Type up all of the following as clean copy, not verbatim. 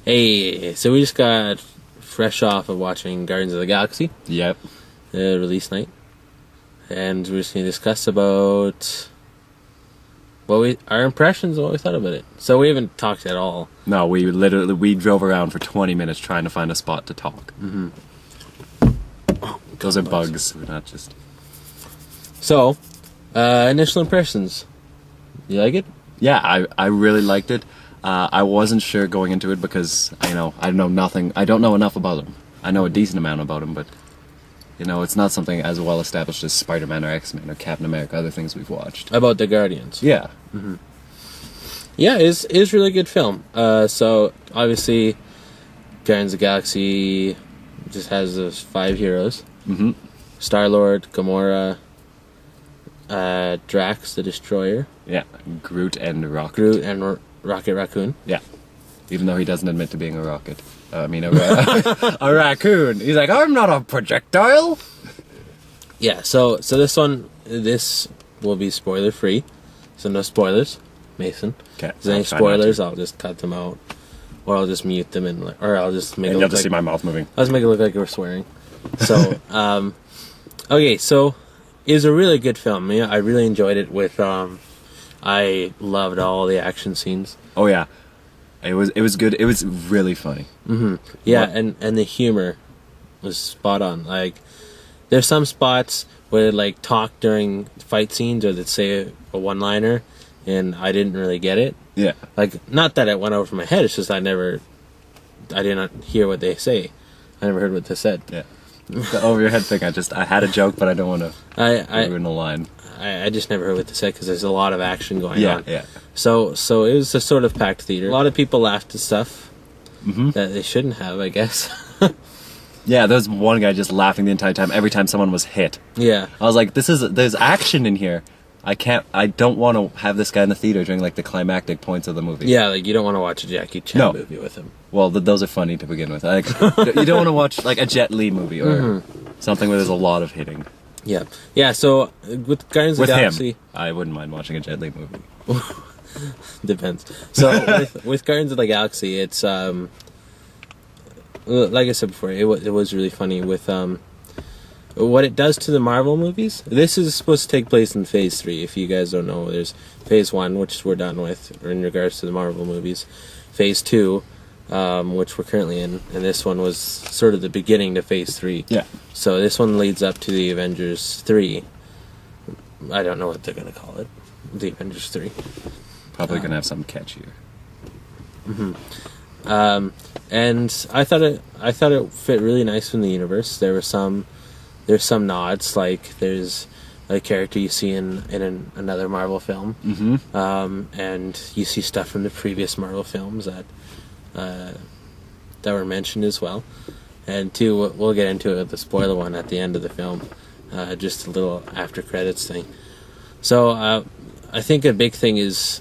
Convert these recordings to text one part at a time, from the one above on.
Hey, so we just got fresh off of watching Guardians of the Galaxy, Yep. the release night, and we're just going to discuss about our impressions of what we thought about it. So we haven't talked at all. No, we drove around for 20 minutes trying to find a spot to talk. Mm-hmm. Those are bugs. We're not just... So, initial impressions. You like it? Yeah, I really liked it. I wasn't sure going into it because I know nothing. I don't know enough about him. I know a decent amount about him, but it's not something as well established as Spider-Man or X-Men or Captain America, other things we've watched. About the Guardians. Yeah. Mm-hmm. Yeah, it's really good film. So obviously, Guardians of the Galaxy just has those 5 heroes. Mm-hmm. Star-Lord, Gamora, Drax the Destroyer. Yeah, Groot and Rocket. Groot and Rocket Raccoon. Yeah, even though he doesn't admit to being a rocket. A raccoon. He's like, I'm not a projectile. Yeah, so this will be spoiler free, so no spoilers, Mason. Okay. If there's any spoilers, I'll just cut them out, or I'll just mute them or I'll just make. And you'll just see my mouth moving. I'll just make it look like we're swearing. So, okay, so it was a really good film. Yeah, I really enjoyed it. I loved all the action scenes. Oh yeah, it was good. It was really funny. Mm-hmm. Yeah, and the humor was spot on. Like, there's some spots where they like talk during fight scenes or they'd say a one-liner, and I didn't really get it. Yeah. Like, not that it went over my head. It's just I did not hear what they say. I never heard what they said. Yeah. The over your head thing. I had a joke, but I don't want to ruin the line. I just never heard what they said because there's a lot of action going on. Yeah. So it was a sort of packed theater. A lot of people laughed at stuff mm-hmm. that they shouldn't have, I guess. Yeah, there was one guy just laughing the entire time every time someone was hit. Yeah. I was like, there's action in here. I don't want to have this guy in the theater during like the climactic points of the movie. Yeah, like you don't want to watch a Jackie Chan movie with him. Well, those are funny to begin with. Like, you don't want to watch like a Jet Li movie or mm-hmm. something where there's a lot of hitting. Yeah. Yeah, so with Guardians of the Galaxy... Him, I wouldn't mind watching a Jet Li movie. Depends. So with Guardians of the Galaxy, it's like I said before, it was really funny with what it does to the Marvel movies. This is supposed to take place in Phase 3. If you guys don't know, there's Phase 1, which we're done with in regards to the Marvel movies. Phase 2, which we're currently in, and this one was sort of the beginning to Phase 3. Yeah. So this one leads up to the Avengers 3. I don't know what they're going to call it. The Avengers 3. Probably going to have something catchier. Mm-hmm. And I thought it fit really nice in the universe. There's some nods, like there's a character you see in another Marvel film, mm-hmm. And you see stuff from the previous Marvel films that were mentioned as well. And two, we'll get into it, the spoiler one at the end of the film, just a little after credits thing. So I think a big thing is,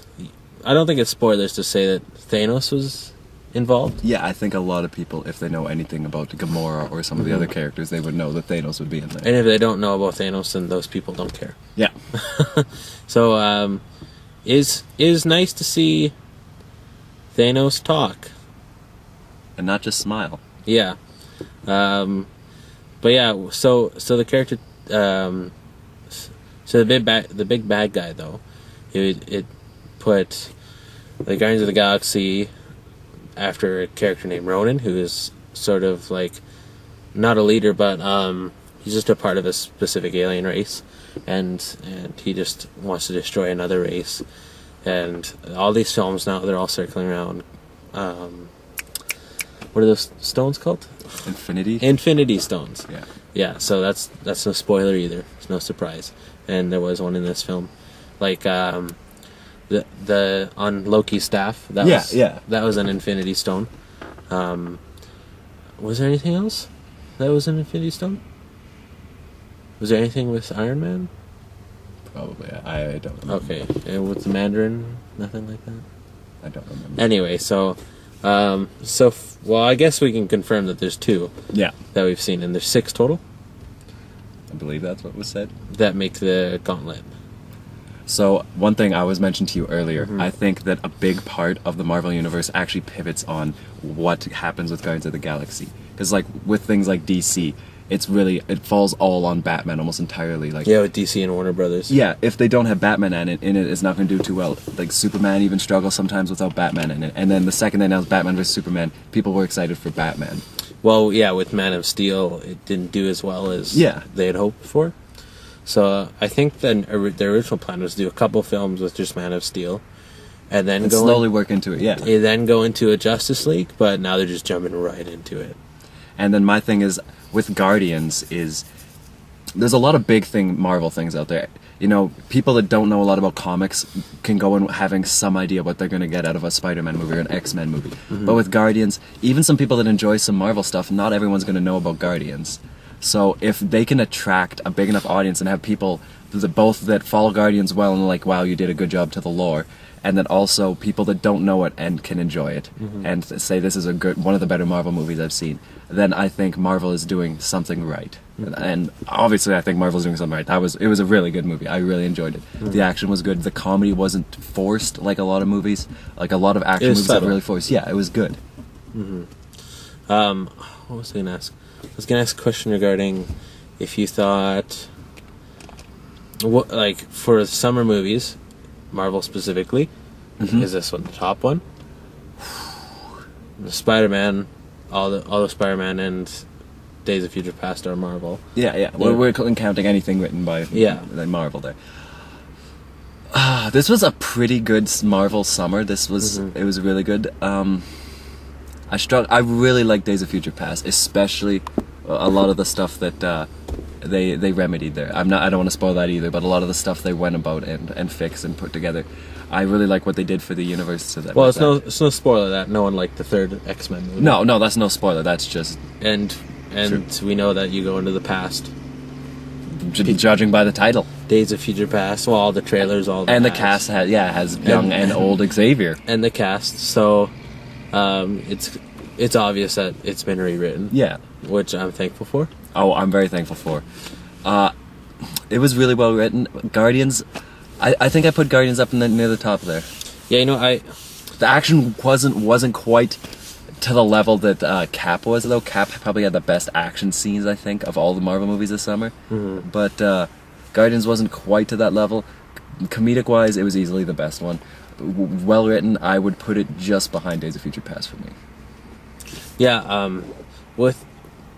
I don't think it's spoilers to say that Thanos was involved. Yeah, I think a lot of people, if they know anything about Gamora or some of the other characters, they would know that Thanos would be in there. And if they don't know about Thanos, then those people don't care. Yeah. So, is nice to see Thanos talk. And not just smile. Yeah. But yeah, so the character, so the big bad guy though, it put the Guardians of the Galaxy after a character named Ronan, who is sort of like not a leader, but he's just a part of a specific alien race, and he just wants to destroy another race. And all these films now, they're all circling around. What are those stones called? Infinity Stones. Yeah. Yeah. So that's no spoiler either. It's no surprise. And there was one in this film, like the on Loki's staff. That was an Infinity Stone. Was there anything else that was an Infinity Stone? Was there anything with Iron Man? Probably. I don't remember. Okay. And with the Mandarin, nothing like that? I don't remember. Anyway, so I guess we can confirm that there's 2 that we've seen, and there's 6 total. I believe that's what was said. That make the gauntlet. So one thing I was mentioned to you earlier, I think that a big part of the Marvel Universe actually pivots on what happens with Guardians of the Galaxy. Because like with things like DC, it falls all on Batman almost entirely. Like Yeah, with DC and Warner Brothers. yeah, if they don't have Batman in it, it's not going to do too well. Like Superman even struggles sometimes without Batman in it. And then the second they announced Batman vs Superman, people were excited for Batman. Well, yeah, with Man of Steel, it didn't do as well as they had hoped for. So I think then the original plan was to do a couple films with just Man of Steel, and then slowly work into it. Yeah, and then go into a Justice League. But now they're just jumping right into it. And then my thing is with Guardians there's a lot of big Marvel things out there. You know, people that don't know a lot about comics can go in having some idea what they're going to get out of a Spider-Man movie or an X-Men movie. Mm-hmm. But with Guardians, even some people that enjoy some Marvel stuff, not everyone's going to know about Guardians. So if they can attract a big enough audience and have people that follow Guardians well and like, wow, you did a good job to the lore, and then also people that don't know it and can enjoy it and say this is one of the better Marvel movies I've seen, then I think Marvel is doing something right. And obviously I think Marvel's doing something right. It was a really good movie. I really enjoyed it. The action was good. The comedy wasn't forced like a lot of movies. Like a lot of action movies that really forced. Yeah, it was good. What was I going to ask? I was going to ask a question regarding if you thought, like for summer movies, Marvel specifically, is this one the top one? The Spider-Man, all the Spider-Man and Days of Future Past are Marvel. Yeah. We're counting anything written by Marvel there. This was a pretty good Marvel summer. It was really good. I really like Days of Future Past, especially a lot of the stuff that they remedied there. I don't want to spoil that either, but a lot of the stuff they went about and fixed and put together, I really like what they did for the universe. So that it's no spoiler that no one liked the third X-Men movie. No, that's no spoiler. That's just and we know that you go into the past. Judging by the title, Days of Future Past. Well, all the trailers, the cast has young and old Xavier and the cast. So it's obvious that it's been rewritten. Yeah, which I'm thankful for. Oh, I'm very thankful for. It was really well written. Guardians, I think I put Guardians up near the top there. Yeah, the action wasn't quite to the level that Cap was, though. Cap probably had the best action scenes, I think, of all the Marvel movies this summer. Mm-hmm. But Guardians wasn't quite to that level. Comedic-wise, it was easily the best one. Well written, I would put it just behind Days of Future Past for me. Yeah,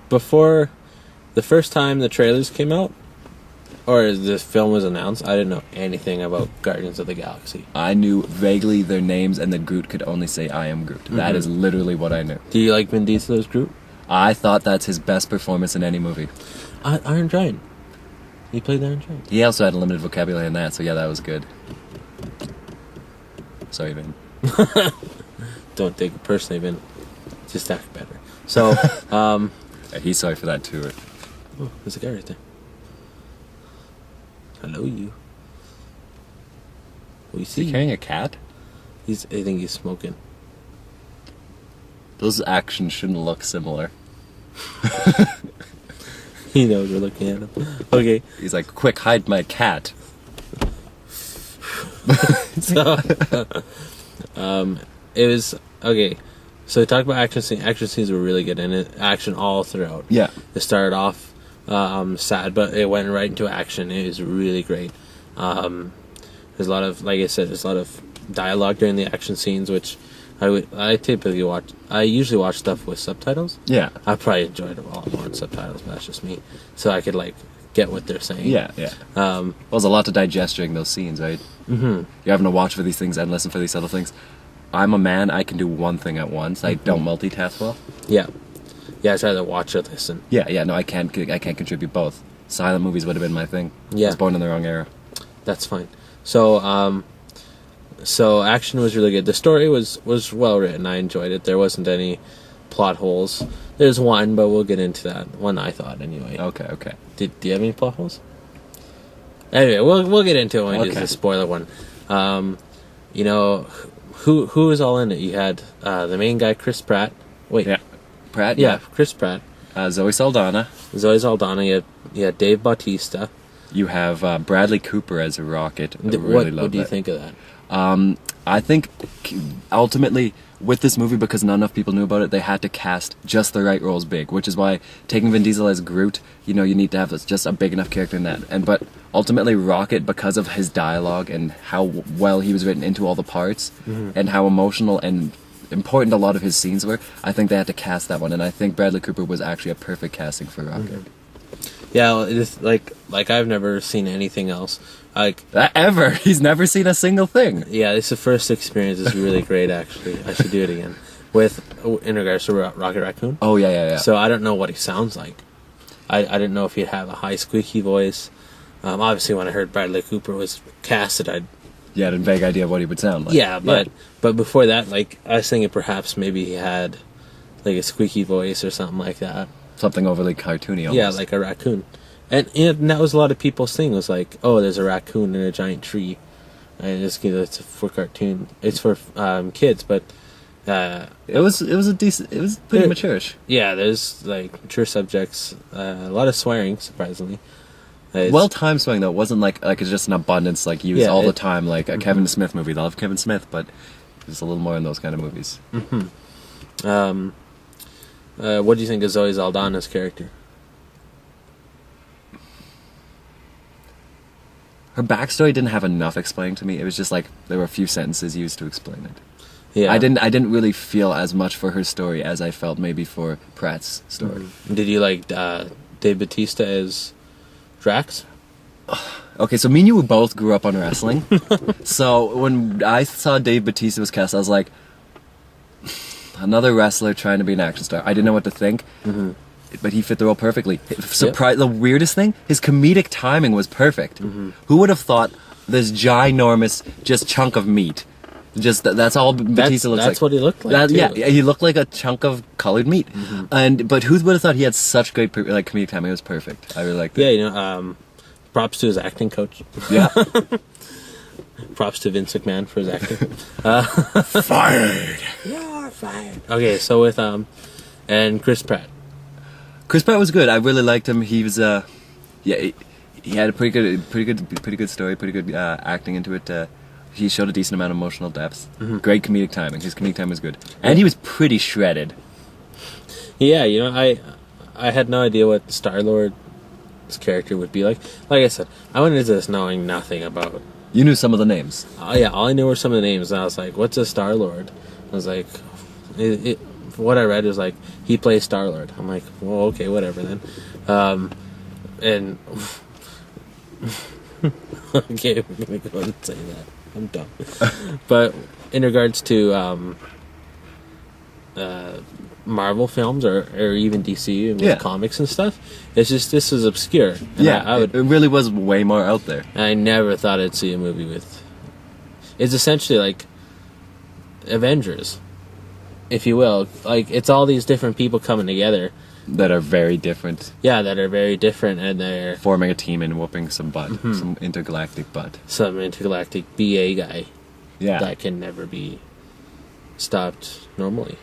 before the first time the trailers came out, or the film was announced, I didn't know anything about Guardians of the Galaxy. I knew vaguely their names, and that Groot could only say, "I am Groot." Mm-hmm. That is literally what I knew. Do you like Vin Diesel as Groot? I thought that's his best performance in any movie. Iron Giant. He played Iron Giant. He also had a limited vocabulary in that, so yeah, that was good. Sorry, Vin. Don't take it personally, Vin. Just act better. So, he's sorry for that too. Oh, there's a guy right there. Hello, you. We see. Is he carrying a cat? I think he's smoking. Those actions shouldn't look similar. He knows we're looking at him. Okay. He's like, quick, hide my cat. So, it was okay. So we talked about action scenes. Action scenes were really good, and action all throughout. Yeah. It started off sad, but it went right into action. It was really great. There's a lot of, like I said, there's a lot of dialogue during the action scenes, which I typically watch. I usually watch stuff with subtitles. Yeah. I probably enjoyed it a lot more with subtitles, but that's just me. So I could get what they're saying. Yeah. Well, there's a lot to digest during those scenes, right? Mm-hmm. You're having to watch for these things and listen for these other things. I'm a man. I can do one thing at once. I don't multitask well. Yeah. I try to watch or listen. Yeah. No, I can't contribute both. Silent movies would have been my thing. Yeah. I was born in the wrong era. That's fine. So, action was really good. The story was well written. I enjoyed it. There wasn't any plot holes. There's one, but we'll get into that. One I thought, anyway. Okay. Do you have any plot holes? Anyway, we'll get into it when we do the spoiler one. Who was all in it? You had the main guy, Chris Pratt. Wait. Yeah. Pratt? Yeah, Chris Pratt. Zoe Saldana. You had Dave Bautista. You have Bradley Cooper as Rocket. I really love What do you that. think of that? I think ultimately with this movie, because not enough people knew about it, they had to cast just the right roles big, which is why taking Vin Diesel as Groot, you need to have just a big enough character in that. But ultimately Rocket, because of his dialogue and how well he was written into all the parts, and how emotional and important a lot of his scenes were, I think they had to cast that one, and I think Bradley Cooper was actually a perfect casting for Rocket. Yeah, well, it's like I've never seen anything else. Ever. He's never seen a single thing. Yeah, it's the first experience. It's really great, actually. I should do it again. In regards to Rocket Raccoon. Oh, yeah. So I don't know what he sounds like. I didn't know if he'd have a high squeaky voice. Obviously, when I heard Bradley Cooper was casted, You had a vague idea of what he would sound like. Yeah, but before that, I was thinking perhaps maybe he had like a squeaky voice or something like that. Something overly cartoony almost. Yeah, like a raccoon. And that was a lot of people's thing, was like, oh, there's a raccoon in a giant tree. And it's for cartoon. It's for kids, but It was pretty mature-ish. yeah, there's like mature subjects, a lot of swearing, surprisingly. Well-timed swearing though. It wasn't like it's just an abundance used all the time, like a Kevin Smith movie. I love Kevin Smith, but there's a little more in those kind of movies. What do you think of Zoe Saldana's character? Her backstory didn't have enough explained to me. It was just like there were a few sentences used to explain it. Yeah, I didn't really feel as much for her story as I felt maybe for Pratt's story. Did you like Dave Bautista as Drax? Okay, so me and you both grew up on wrestling. So when I saw Dave Bautista was cast, I was like, another wrestler trying to be an action star. I didn't know what to think, but he fit the role perfectly. The weirdest thing, his comedic timing was perfect. Who would have thought this ginormous just chunk of meat? That's all Batista looks like. That's what he looked like. Yeah, he looked like a chunk of colored meat. But who would have thought he had such great comedic timing? It was perfect. I really liked it. Yeah, props to his acting coach. Yeah. Props to Vince McMahon for his acting. Fired. You're fired. Okay, so with and Chris Pratt. Chris Pratt was good. I really liked him. He was he had a pretty good story, pretty good acting into it. He showed a decent amount of emotional depth. Great comedic timing. His comedic timing was good, and he was pretty shredded. Yeah, I had no idea what Star-Lord's character would be like. Like I said, I went into this knowing nothing about. You knew some of the names. Yeah, all I knew were some of the names, and I was like, "What's a Star-Lord?" I was like, what I read was like he plays Star-Lord. I'm like, well, okay, whatever then. And okay, I'm gonna go and say that. I'm dumb. But in regards to Marvel films or even DC and with comics and stuff, it's just this is obscure. And it really was way more out there. I never thought I'd see a movie with. It's essentially like Avengers, if you will. Like it's all these different people coming together that are very different. Yeah, that are very different, and they're forming a team and whooping some butt, some intergalactic butt, some intergalactic BA guy. Yeah, that can never be stopped normally.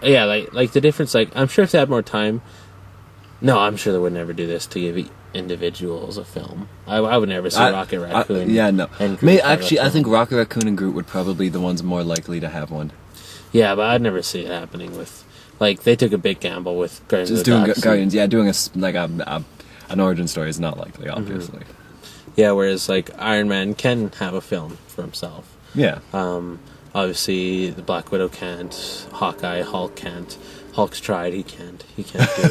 Yeah, like the difference. Like I'm sure if they had more time. No, I'm sure they would never do this to give individuals a film. I would never see Rocket Raccoon. And Groot I think Rocket Raccoon and Groot would probably be the ones more likely to have one. Yeah, but I'd never see it happening with. Like they took a big gamble with Guardians of the Galaxy. Guardians, doing an origin story is not likely, obviously. Yeah, whereas like Iron Man can have a film for himself. Yeah. Obviously, the Black Widow can't. Hawkeye, Hulk can't. Hulk's tried. He can't. He can't do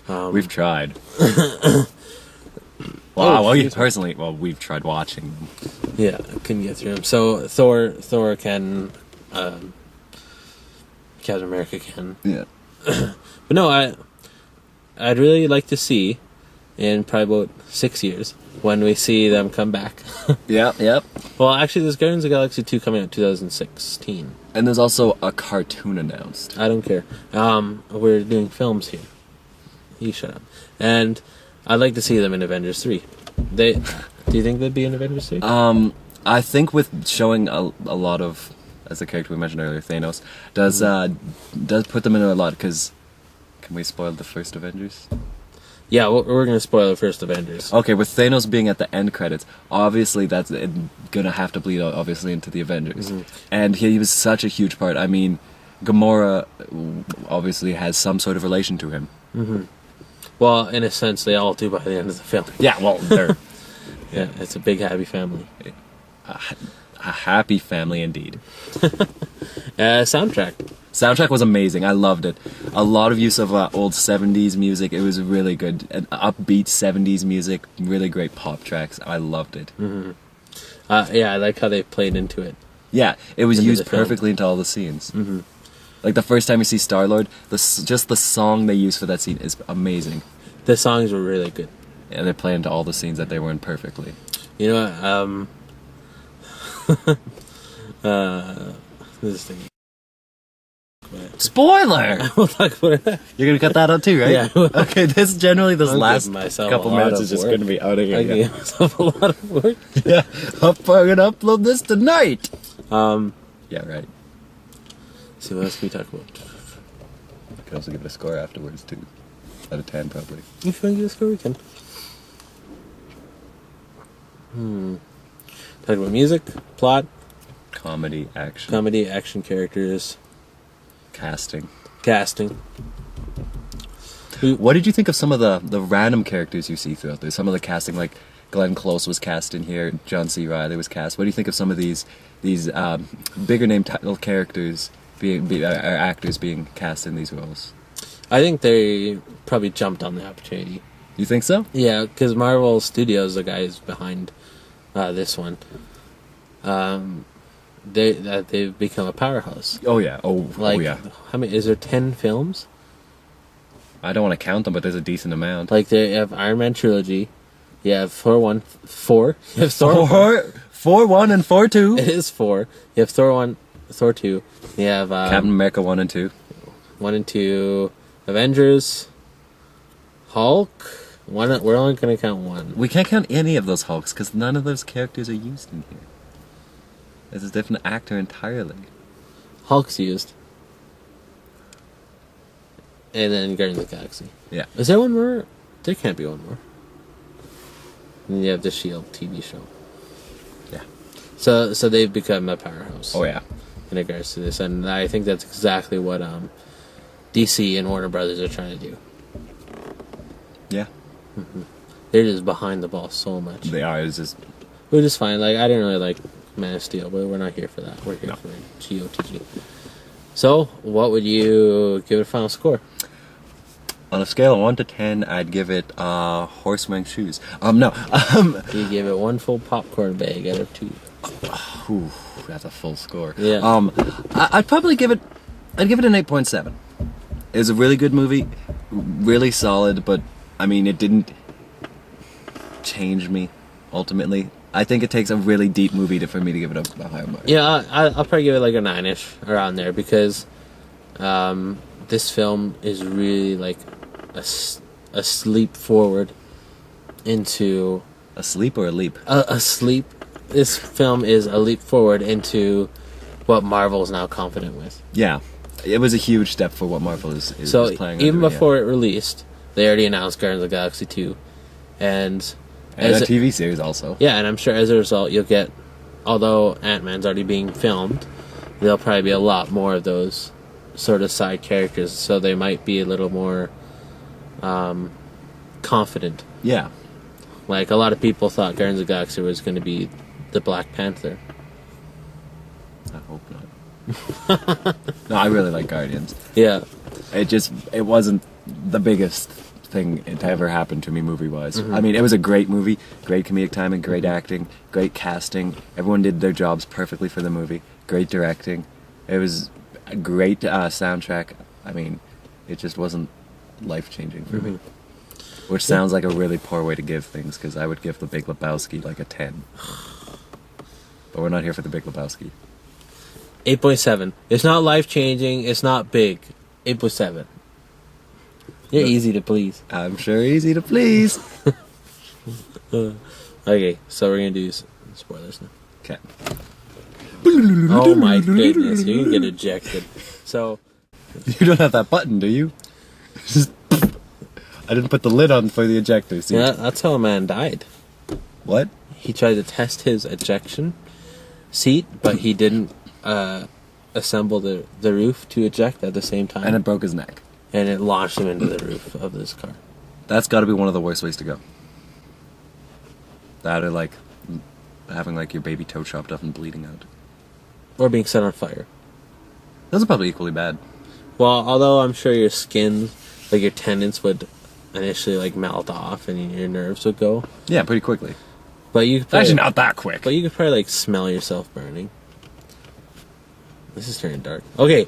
it. We've tried. We've tried watching them. Yeah, couldn't get through them. So Thor can. Captain America can. Yeah. But no, I'd really like to see in probably about 6 years when we see them come back. Yep. Well, actually, there's Guardians of the Galaxy 2 coming out in 2016. And there's also a cartoon announced. I don't care. We're doing films here. You shut up. And I'd like to see them in Avengers 3. Do you think they'd be in Avengers 3? I think with showing a lot of, as the character we mentioned earlier, Thanos, does put them into a lot, because can we spoil the first Avengers? Yeah, we're gonna spoil the first Avengers. Okay, with Thanos being at the end credits, obviously that's gonna have to bleed out, obviously, into the Avengers. And he was such a huge part. I mean, Gamora obviously has some sort of relation to him. Well, in a sense, they all do by the end of the film. Yeah, well, they're Yeah, it's a big happy family. a happy family indeed. Soundtrack. Soundtrack was amazing. I loved it. A lot of use of old 70s music. It was really good. An upbeat 70s music. Really great pop tracks. I loved it. Yeah, I like how they played into it. Yeah, it was Into used the film. perfectly into all the scenes. Like the first time you see Star-Lord, just the song they use for that scene is amazing. The songs were really good. And they play into all the scenes that they were in perfectly. You know what? This thing. Spoiler! We'll talk about it. You're gonna cut that out too, right? Yeah. Okay, this I'm last giving myself couple a lot minutes of is just work. gonna be out of here. I Yeah. gave myself a lot of work. Yeah, I'm gonna upload this tonight. Um, Yeah, right. see what else can we talk about? I could also give it a score afterwards too. Out of 10, probably. If you want to give us a score, we can. Talk about music, plot, Comedy, action, comedy, action characters, casting. casting. What did you think of some of the random characters you see throughout this? Some of the casting, like Glenn Close was cast in here, John C. Reilly was cast. What do you think of some of these bigger name title characters or actors being cast in these roles? I think they probably jumped on the opportunity. You think so? Yeah, because Marvel Studios, the guys behind this one, they've become a powerhouse. Oh yeah. Oh yeah. How many? Is there 10 films? I don't want to count them, but there's a decent amount. Like they have Iron Man trilogy. You have Thor 1, 4. You have Thor 4, 1, and 4, 2. It is 4. You have Thor 1, Thor 2. You have Captain America 1 and 2. 1 and 2. Avengers. Hulk. One. We're only going to count 1. We can't count any of those Hulks because none of those characters are used in here. It's a different actor entirely. Hulk's used. And then Guardians of the Galaxy. Yeah. Is there one more? There can't be one more. And then you have the S.H.I.E.L.D. TV show. Yeah. So they've become a powerhouse. Oh yeah. In regards to this, and I think that's exactly what DC and Warner Brothers are trying to do. Yeah. They're just behind the ball so much. They are. It's just Which is fine. Like I didn't really like Man of Steel, but we're not here for that. We're here No. for GOTG. So, what would you give it a final score? on a scale of 1 to 10, I'd give it horse wearing shoes. No. You give it one full popcorn bag out of 2. Ooh, that's a full score. Yeah. I'd probably give it. I'd give it an 8.7. It was a really good movie, really solid, but I mean, it didn't change me ultimately. I think it takes a really deep movie for me to give it a higher mark. Yeah, I'll probably give it like a 9-ish around there because this film is really like a leap forward into A sleep or a leap? a sleep. This film is a leap forward into what Marvel is now confident with. Yeah, it was a huge step for what Marvel is So playing. even under, before it released, they already announced Guardians of the Galaxy 2, and and as a a- TV series also. yeah, and I'm sure as a result you'll get, although Ant-Man's already being filmed, there'll probably be a lot more of those sort of side characters, so they might be a little more confident. Yeah, Like a lot of people thought Guardians of the Galaxy was going to be the Black Panther. I hope not. No, I really like Guardians. Yeah, It wasn't the biggest thing to ever happen to me movie wise. Mm-hmm. I mean, it was a great movie, great comedic timing, great acting, great casting. Everyone did their jobs perfectly for the movie. Great directing. It was a great soundtrack. I mean, it just wasn't life changing for me. Which sounds like a really poor way to give things, because I would give The Big Lebowski like a 10. But we're not here for The Big Lebowski. 8.7. It's not life changing. It's not big. 8.7. You're easy to please. I'm sure easy to please. Okay, so we're gonna do spoilers now. Okay. Oh my goodness, you can get ejected. So You don't have that button, do you? Just I didn't put the lid on for the ejector seat. Yeah, that's how a man died. What? He tried to test his ejection seat, but he didn't assemble the roof to eject at the same time. And it broke his neck. And it launched him into the roof of this car. That's got to be one of the worst ways to go. That or like having like your baby toe chopped off and bleeding out. Or being set on fire. Those are probably equally bad. Well, although I'm sure your skin, like your tendons would initially like melt off and your nerves would go. Yeah, pretty quickly. But you could probably, Actually, not that quick. But you could probably like smell yourself burning. This is turning dark. Okay,